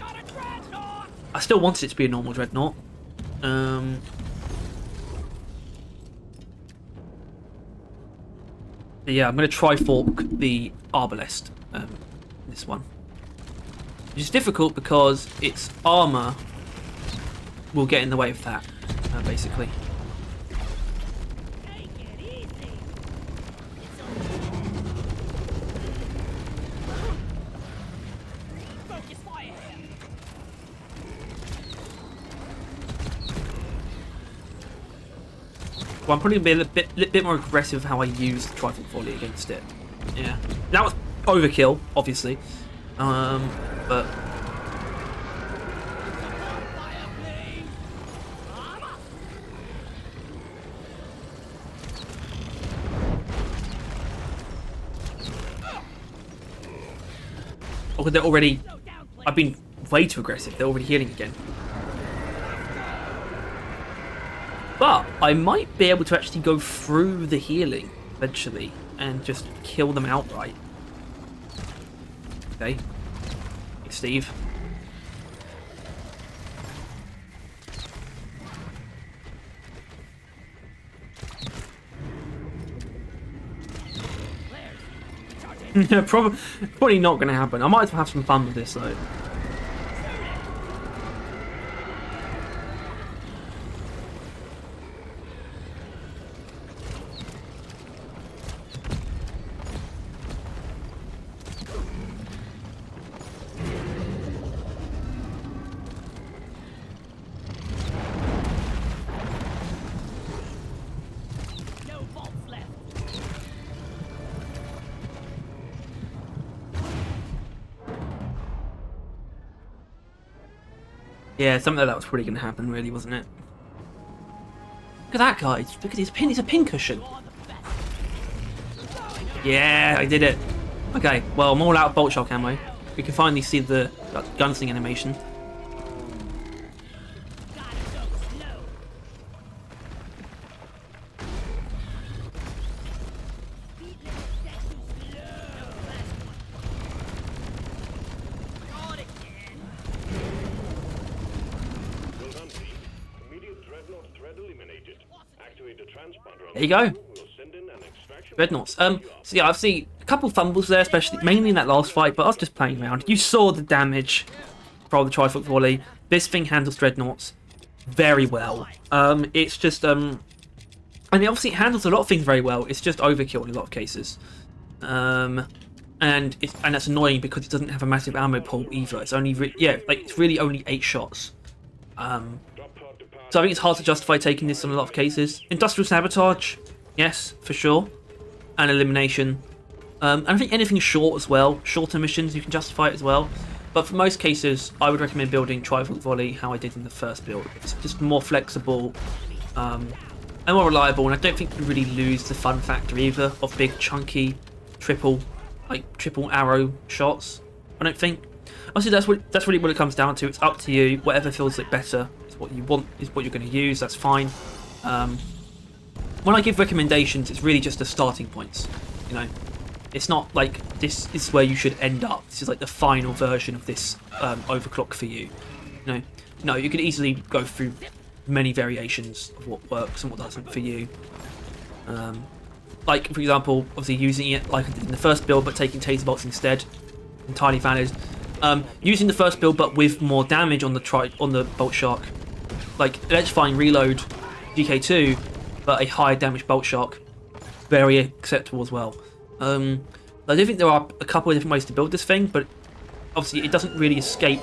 I still wanted it to be a normal dreadnought. But yeah, I'm going to Trifork the arbalest. This one, which is difficult because its armor will get in the way of that, basically. Well, I'm probably going to be a little bit more aggressive how I use the Trifork Volley against it. Yeah. That was overkill, obviously. But... Oh, they're already... I've been way too aggressive. They're already healing again. But I might be able to actually go through the healing eventually and just kill them outright. Okay. Thanks, Steve. Probably not going to happen. I might as well have some fun with this though. No bolts left. Yeah, something like that was probably going to happen, really, wasn't it? Look at that guy. Look at his pin. He's a pin cushion. Yeah, I did it. Okay, well, I'm all out of Boltshark ammo. We can finally see the gunsling animation. God, so slow. Speed limit set too slow. God again. Well done, team. Immediate dreadnought thread eliminated. Activate the transponder. There you go. We'll send in an extraction. Dreadnoughts. So yeah, I've seen a couple fumbles there, especially mainly in that last fight, but I was just playing around. You saw the damage from the Trifork Volley. This thing handles dreadnoughts very well. It's just I mean, obviously it handles a lot of things very well. It's just overkill in a lot of cases. And that's annoying because it doesn't have a massive ammo pool either. It's only it's really only 8 shots. So I think it's hard to justify taking this in a lot of cases. Industrial sabotage, yes, for sure. And elimination. And I think anything short as well, shorter missions, you can justify it as well. But for most cases, I would recommend building Trifork Volley how I did in the first build. It's just more flexible and more reliable, and I don't think you really lose the fun factor either of big, chunky, triple arrow shots. I don't think. Obviously, that's really what it comes down to. It's up to you. Whatever feels like better is what you want, is what you're going to use. That's fine. When I give recommendations, it's really just the starting points. You know, it's not like this is where you should end up. This is like the final version of this overclock for you. You know, no, you could easily go through many variations of what works and what doesn't for you. Like for example, obviously using it like I did in the first build, but taking taser bolts instead, entirely valid. Using the first build, but with more damage on the Boltshark, like Electrifying reload GK2, but a higher damage Boltshark, very acceptable as well. I do think there are a couple of different ways to build this thing, but obviously it doesn't really escape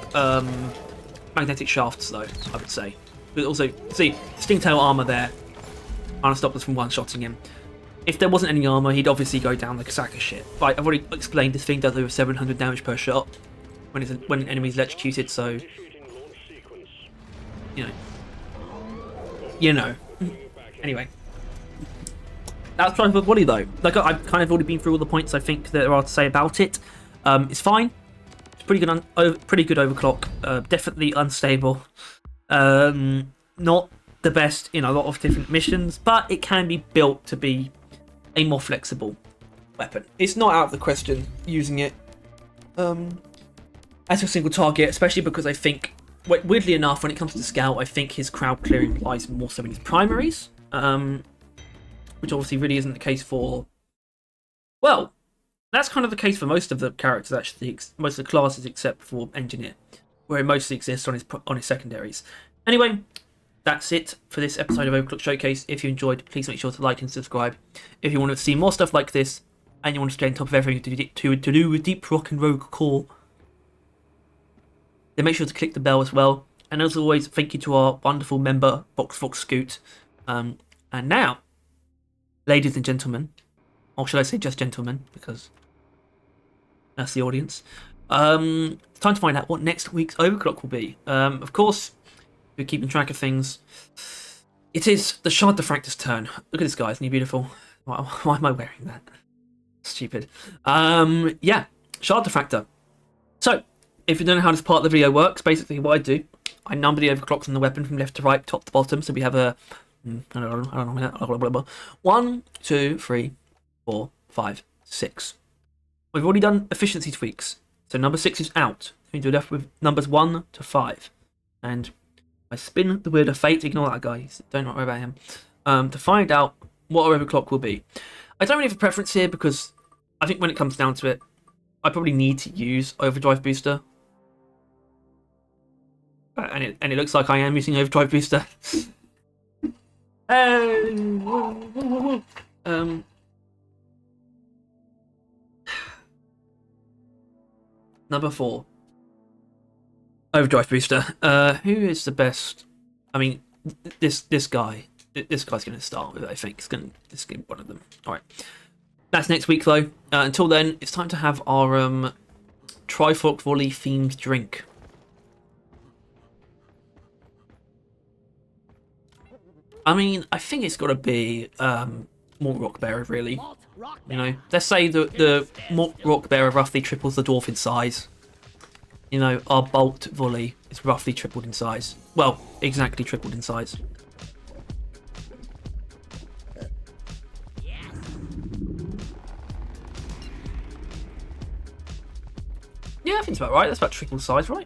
magnetic shafts, though, I would say. But also, see, Stingtail armor there, trying to stop us from one-shotting him. If there wasn't any armor, he'd obviously go down like a sack of shit. Like I've already explained, this thing does over 700 damage per shot when an enemy's electrocuted, so you know. Anyway, that's Trifork Volley though. Like I've kind of already been through all the points I think there are to say about it. It's fine. It's pretty good. Pretty good overclock. Definitely unstable. Not the best in a lot of different missions, but it can be built to be a more flexible weapon. It's not out of the question using it as a single target, especially because I think, weirdly enough, when it comes to Scout, I think his crowd clearing lies more so in his primaries, which obviously really isn't the case for, well, that's kind of the case for most of the characters, actually, most of the classes except for Engineer, where it mostly exists on his secondaries. Anyway, that's it for this episode of Overclock Showcase. If you enjoyed, please make sure to like and subscribe. If you want to see more stuff like this, and you want to stay on top of everything to do with Deep Rock and Rogue Core, then make sure to click the bell as well. And as always, thank you to our wonderful member, Fox Scoot. And now, ladies and gentlemen, or should I say just gentlemen, because that's the audience. It's time to find out what next week's Overclock will be. Of course, we're keeping track of things. It is the Shard Diffractor's turn. Look at this guy, isn't he beautiful? Why am I wearing that? Stupid. Yeah, Shard Diffractor. So, if you don't know how this part of the video works, basically what I do, I number the overclocks on the weapon from left to right, top to bottom. So we have a 1, 2, 3, 4, 5, 6. We've already done efficiency tweaks. So number 6 is out. We do left with numbers 1 to 5. And I spin the wheel of fate. Ignore that guy. Don't worry about him. To find out what our overclock will be. I don't really have a preference here because I think when it comes down to it, I probably need to use Overdrive Booster. And it looks like I am using Overdrive Booster. Number 4. Overdrive Booster. Who is the best? I mean, this guy. This guy's going to start with it, I think. This is going to be one of them. Alright. That's next week, though. Until then, it's time to have our Trifork Volley themed drink. I mean, I think it's got to be more Rock Bearer, really. You know, let's say the more Rock Bearer roughly triples the dwarf in size. You know, our Bolt Volley is roughly tripled in size. Well, exactly tripled in size. Yeah, I think it's about right. That's about triple the size, right?